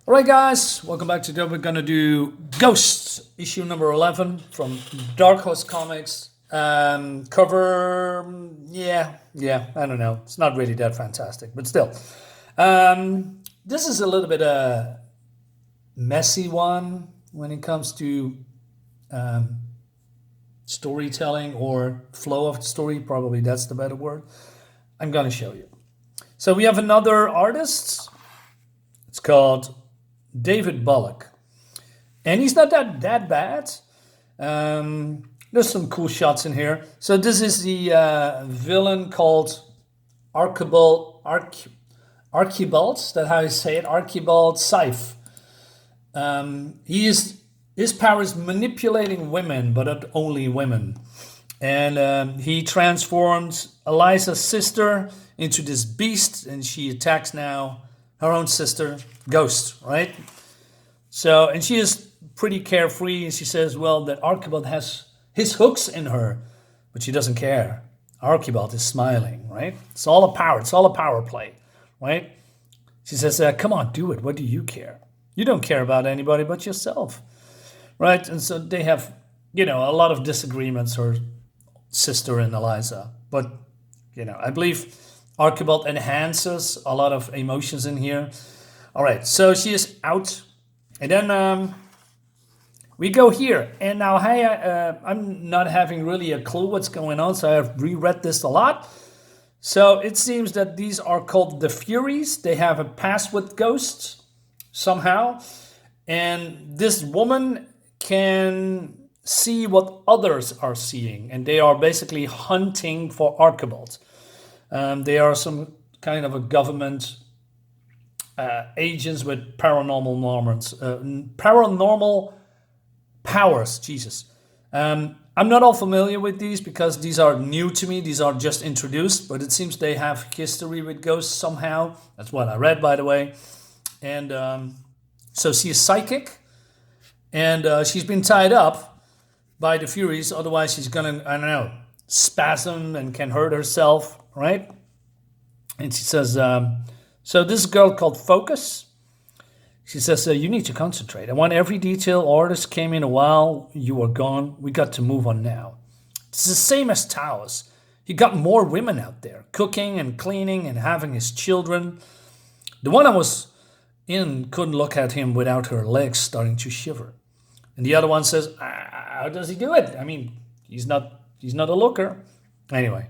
Alright guys, welcome back to We're gonna do Ghosts, issue number 11 from Dark Horse Comics. Cover, I don't know. It's not really that fantastic, but still. This is a little bit a messy one when it comes to storytelling or flow of the story. Probably that's the better word. I'm gonna show you. So we have another artist. It's called David Bullock, and he's not that bad. There's some cool shots in here. So this is the villain called Archibald. That's how you say it. Archibald Scythe. His power is manipulating women, but not only women. And he transformed Eliza's sister into this beast, and she attacks now her own sister, Ghost, right? So, and she is pretty carefree, and she says, well, that Archibald has his hooks in her, but she doesn't care. Archibald is smiling, right? It's all a power play, right? She says, come on, do it. What do you care? You don't care about anybody but yourself, right? And so they have, a lot of disagreements, her sister and Eliza. But, I believe Archibald enhances a lot of emotions in here. All right, so she is out. And then we go here. And now, I'm not having really a clue what's going on, so I have reread this a lot. So it seems that these are called the Furies. They have a past with ghosts somehow. And this woman can see what others are seeing. And they are basically hunting for Archibald. They are some kind of a government agents with paranormal powers. Jesus. I'm not all familiar with these because these are new to me. These are just introduced, but it seems they have history with ghosts somehow. That's what I read, by the way. And so she is psychic, and she's been tied up by the Furies. Otherwise, she's gonna, spasm and can hurt herself. Right? And she says, so this girl called Focus, she says, you need to concentrate. I want every detail. Orders came in a while you were gone. We got to move on now. It's the same as Taos. He got more women out there, cooking and cleaning and having his children. The one I was in couldn't look at him without her legs starting to shiver. And the other one says, how does he do it? I mean, he's not a looker. Anyway.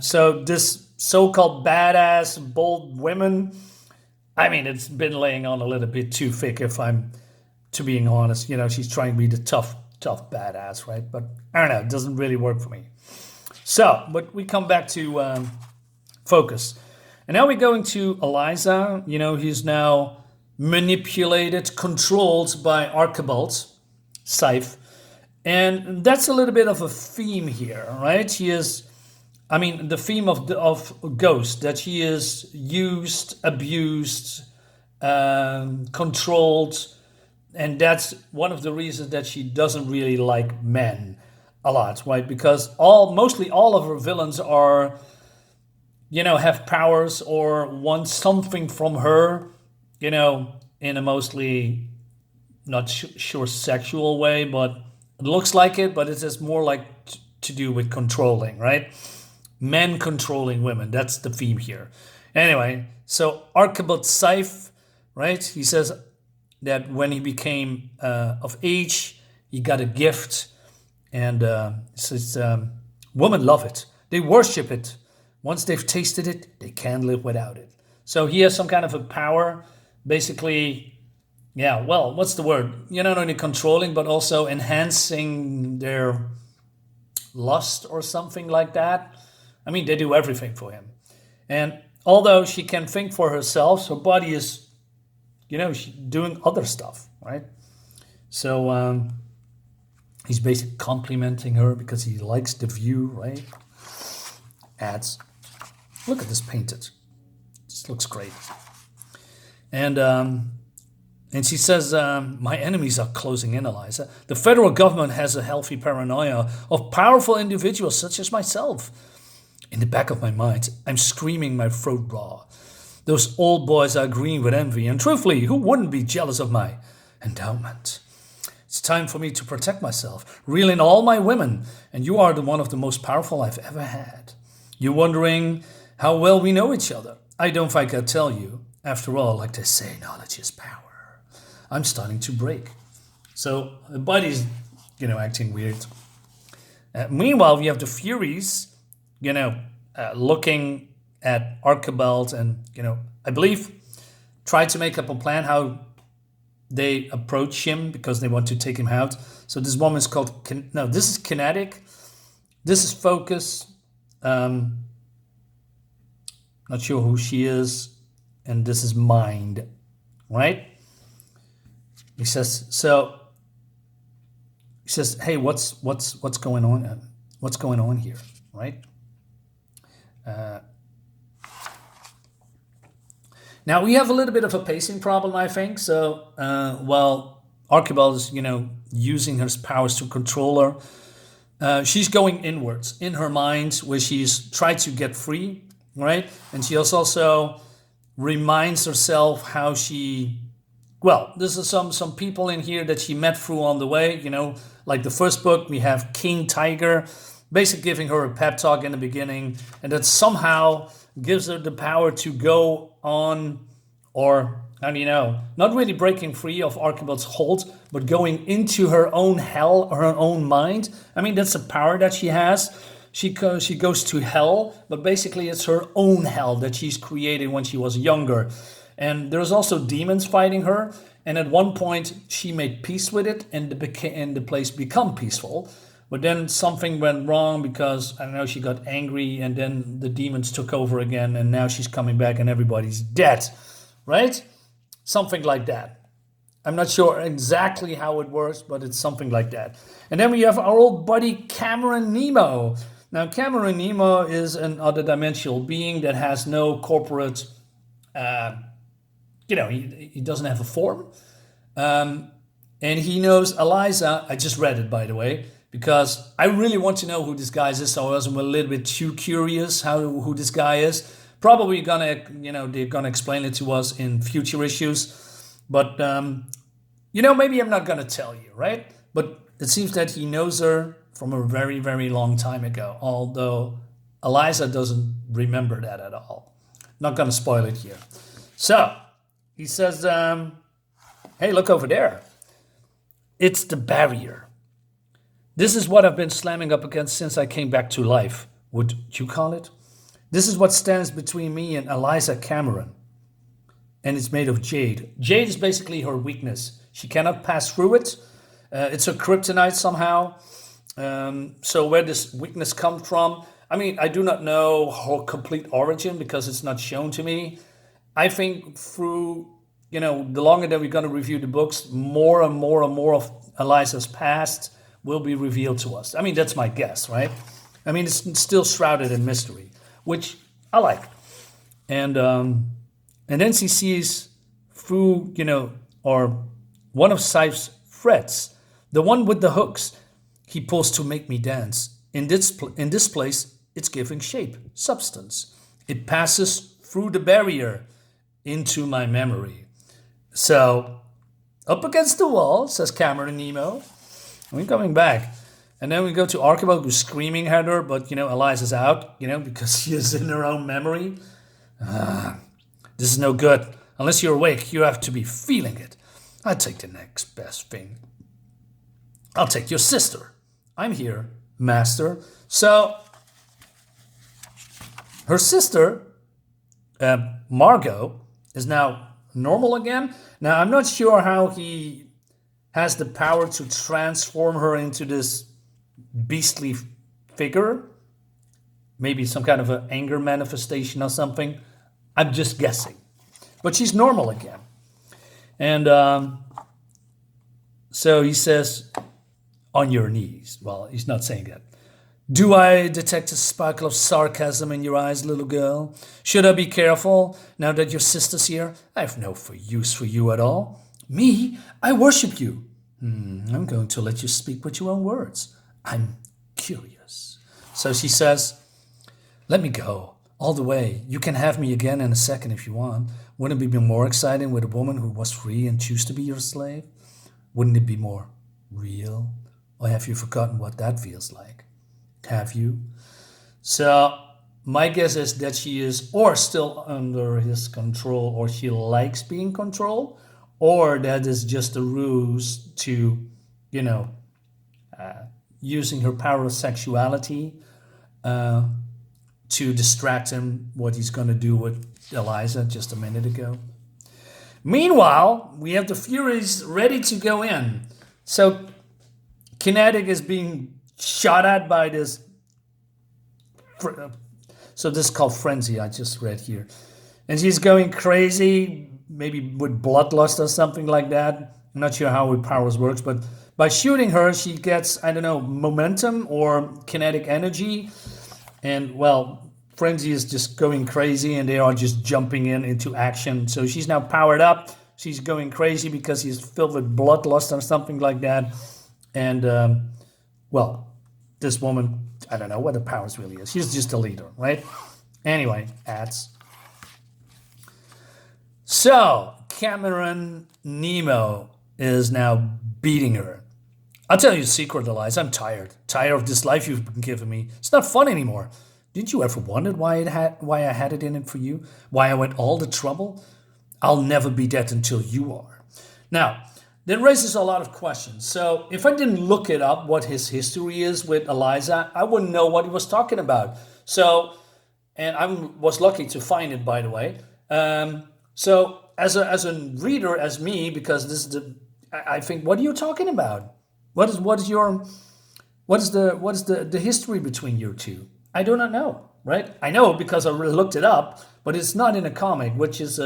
So this so-called badass, bold women, I mean, it's been laying on a little bit too thick if I'm to being honest. She's trying to be the tough badass, right? But I don't know, it doesn't really work for me. So, but we come back to Focus. And now we're going to Eliza. He's now manipulated, controlled by Archibald Scythe. And that's a little bit of a theme here, right? The theme of Ghost, that he is used, abused, controlled, and that's one of the reasons that she doesn't really like men a lot, right? Because mostly all of her villains are, have powers or want something from her, in a mostly not sure sexual way, but it looks like it, but it's just more like to do with controlling, right? Men controlling women. That's the theme here. Anyway, so Archibald Scythe, right? He says that when he became of age, he got a gift. And says, women love it. They worship it. Once they've tasted it, they can't live without it. So he has some kind of a power. Basically, what's the word? Not only controlling, but also enhancing their lust or something like that. I mean, they do everything for him. And although she can think for herself, her body is, she's doing other stuff, right? So he's basically complimenting her because he likes the view, right? Ads. Look at this painted. This looks great. And she says, my enemies are closing in, Eliza. The federal government has a healthy paranoia of powerful individuals such as myself. In the back of my mind, I'm screaming my throat raw. Those old boys are green with envy, and truthfully, who wouldn't be jealous of my endowment? It's time for me to protect myself, reel in all my women, and you are the one of the most powerful I've ever had. You're wondering how well we know each other. I don't think I'll tell you. After all, like they say, knowledge is power. I'm starting to break. So the body's, acting weird. Meanwhile, we have the Furies, looking at Archibald and, I believe, try to make up a plan how they approach him because they want to take him out. So this woman is called, this is Kinetic. This is Focus. Not sure who she is. And this is Mind, right? He says, hey, what's going on? What's going on here, right? Now we have a little bit of a pacing problem, I think. So while Archibald is, using her powers to control her, she's going inwards in her mind, where she's tried to get free, right? And she also reminds herself how she. Well, this is some people in here that she met through on the way, like the first book, we have King Tiger, basically giving her a pep talk in the beginning, and that somehow gives her the power to go on, or, not really breaking free of Archibald's hold, but going into her own hell, her own mind. I mean, that's a power that she has. She goes to hell, but basically it's her own hell that she's created when she was younger. And there's also demons fighting her. And at one point, she made peace with it, and the place become peaceful. But then something went wrong because, she got angry, and then the demons took over again, and now she's coming back and everybody's dead, right? Something like that. I'm not sure exactly how it works, but it's something like that. And then we have our old buddy Cameron Nemo. Now, Cameron Nemo is an other dimensional being that has no corporate... he doesn't have a form. And he knows Eliza. I just read it, by the way, because I really want to know who this guy is. So I was a little bit too curious who this guy is. Probably they're gonna explain it to us in future issues. But, maybe I'm not gonna tell you, right? But it seems that he knows her from a very, very long time ago, although Eliza doesn't remember that at all. Not gonna spoil it here. So... he says, hey, look over there. It's the barrier. This is what I've been slamming up against since I came back to life, would you call it? This is what stands between me and Eliza Cameron. And it's made of jade. Jade is basically her weakness. She cannot pass through it. It's her kryptonite somehow. So where this weakness comes from, I do not know her complete origin because it's not shown to me. I think through, the longer that we're going to review the books, more and more and more of Eliza's past will be revealed to us. That's my guess, right? It's still shrouded in mystery, which I like. And then she sees through, or one of Scythe's threads, the one with the hooks he pulls to make me dance. In this place, it's giving shape, substance. It passes through the barrier into my memory. So, up against the wall, says Cameron Nemo. We're coming back. And then we go to Archibald, who's screaming at her, but, Eliza's out, because she is in her own memory. This is no good. Unless you're awake, you have to be feeling it. I take the next best thing. I'll take your sister. I'm here, master. So, her sister, Margo, is now normal again. Now, I'm not sure how he has the power to transform her into this beastly figure. Maybe some kind of an anger manifestation or something. I'm just guessing. But she's normal again. And so he says, on your knees. Well, he's not saying that. Do I detect a sparkle of sarcasm in your eyes, little girl? Should I be careful now that your sister's here? I have no use for you at all. Me? I worship you. I'm going to let you speak with your own words. I'm curious. So she says, let me go. all the way. You can have me again in a second if you want. Wouldn't it be more exciting with a woman who was free and choose to be your slave? Wouldn't it be more real? Or have you forgotten what that feels like? Have you? So my guess is that she is or still under his control, or she likes being controlled, or that is just a ruse to, you know, using her power of sexuality uh, to distract him what he's going to do with Eliza just a minute ago. Meanwhile, we have the Furies ready to go in. So Kinetic is being shot at by this. So this is called Frenzy, I just read here. And she's going crazy, maybe with bloodlust or something like that. I'm not sure how her powers works, but by shooting her, she gets, I don't know, momentum or kinetic energy. And, well, Frenzy is just going crazy, and they are just jumping into action. So she's now powered up. She's going crazy because she's filled with bloodlust or something like that. And, well, this woman, I don't know what her powers really is. She's just a leader, right? Anyway, ads. So, Cameron Nemo is now beating her. I'll tell you a secret, Eliza. I'm tired. Tired of this life you've been giving me. It's not fun anymore. Didn't you ever wonder why I had it in it for you? Why I went all the trouble? I'll never be that until you are. Now, that raises a lot of questions. So if I didn't look it up, what his history is with Eliza, I wouldn't know what he was talking about. So, and I was lucky to find it, by the way. So as a reader, as me, because this is I think, what are you talking about? What is the history between you two? I do not know, right? I know because I looked it up, but it's not in a comic, which is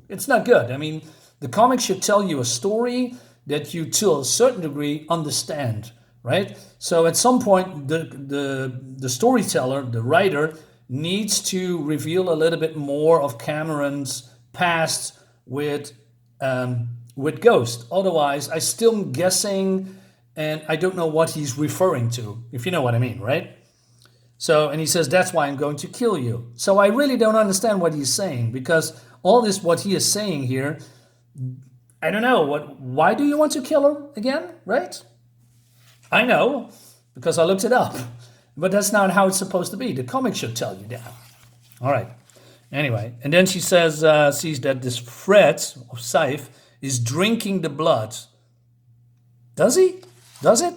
it's not good. I mean, the comic should tell you a story that you, to a certain degree, understand, right? So at some point, the storyteller, the writer, needs to reveal a little bit more of Cameron's past with Ghost. Otherwise, I still am guessing, and I don't know what he's referring to, if you know what I mean, right? So, and he says, that's why I'm going to kill you. So I really don't understand what he's saying, because all this, what he is saying here, I don't know, why do you want to kill her again, right? I know, because I looked it up. But that's not how it's supposed to be. The comic should tell you that. All right. Anyway, and then she says, sees that this Fred, or Scythe, is drinking the blood. Does he? Does it?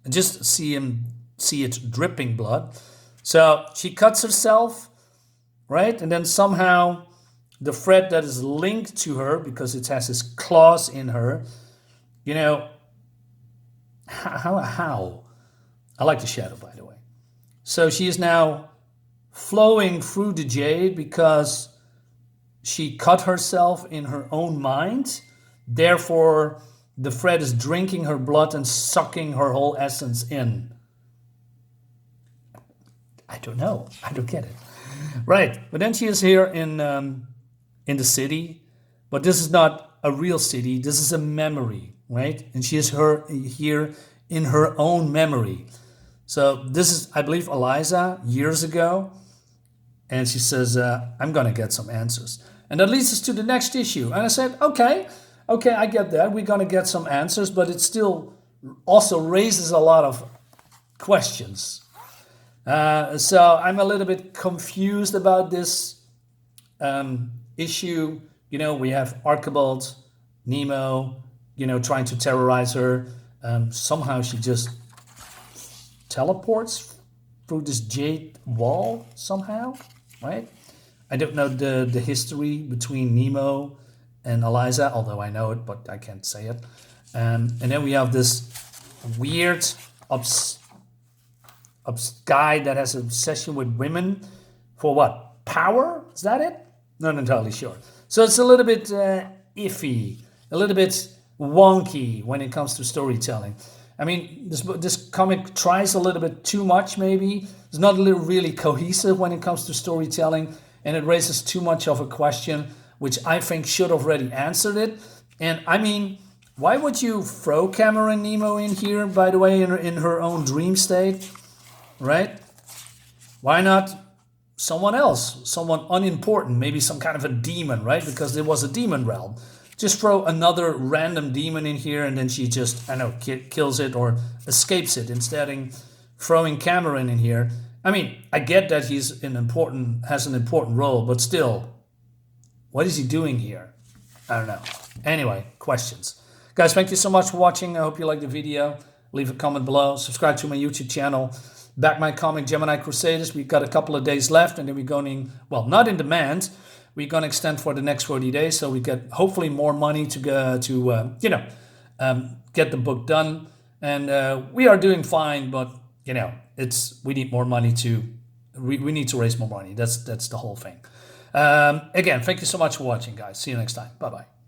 I just see it dripping blood. So she cuts herself, right? And then somehow the thread that is linked to her, because it has his claws in her, you know, how? I like the shadow, by the way. So she is now flowing through the jade because she cut herself in her own mind. Therefore, the thread is drinking her blood and sucking her whole essence in. I don't know. I don't get it. Right. But then she is here in the city. But this is not a real city. This is a memory, right? And she is here in her own memory. So this is, I believe, Eliza years ago. And she says, I'm going to get some answers. And that leads us to the next issue. And I said, okay, I get that. We're going to get some answers, but it still also raises a lot of questions. So I'm a little bit confused about this issue. You know, we have Archibald, Nemo, you know, trying to terrorize her. Somehow she just teleports through this jade wall somehow, right? I don't know the history between Nemo and Eliza, although I know it, but I can't say it. And then we have this weird guy that has an obsession with women for what? Power? Is that it? Not entirely sure. So it's a little bit iffy, a little bit wonky when it comes to storytelling. I mean, this comic tries a little bit too much, maybe. It's not really cohesive when it comes to storytelling, and it raises too much of a question, which I think should have already answered it. And I mean, why would you throw Cameron Nemo in here, by the way, in her own dream state, right? Why not someone else, someone unimportant, maybe some kind of a demon, right? Because there was a demon realm. Just throw another random demon in here, and then she just, I don't know, kills it or escapes it, instead of throwing Cameron in here. I mean, I get that has an important role, but still, what is he doing here? I don't know. Anyway, questions. Guys, thank you so much for watching. I hope you liked the video. Leave a comment below. Subscribe to my YouTube channel. Back my comic Gemini Crusaders. We've got a couple of days left, and then we're going, well, not in demand. We're going to extend for the next 40 days, so we get hopefully more money to go to, get the book done. And we are doing fine, but, we need more money we need to raise more money. That's the whole thing. Again, thank you so much for watching, guys. See you next time. Bye-bye.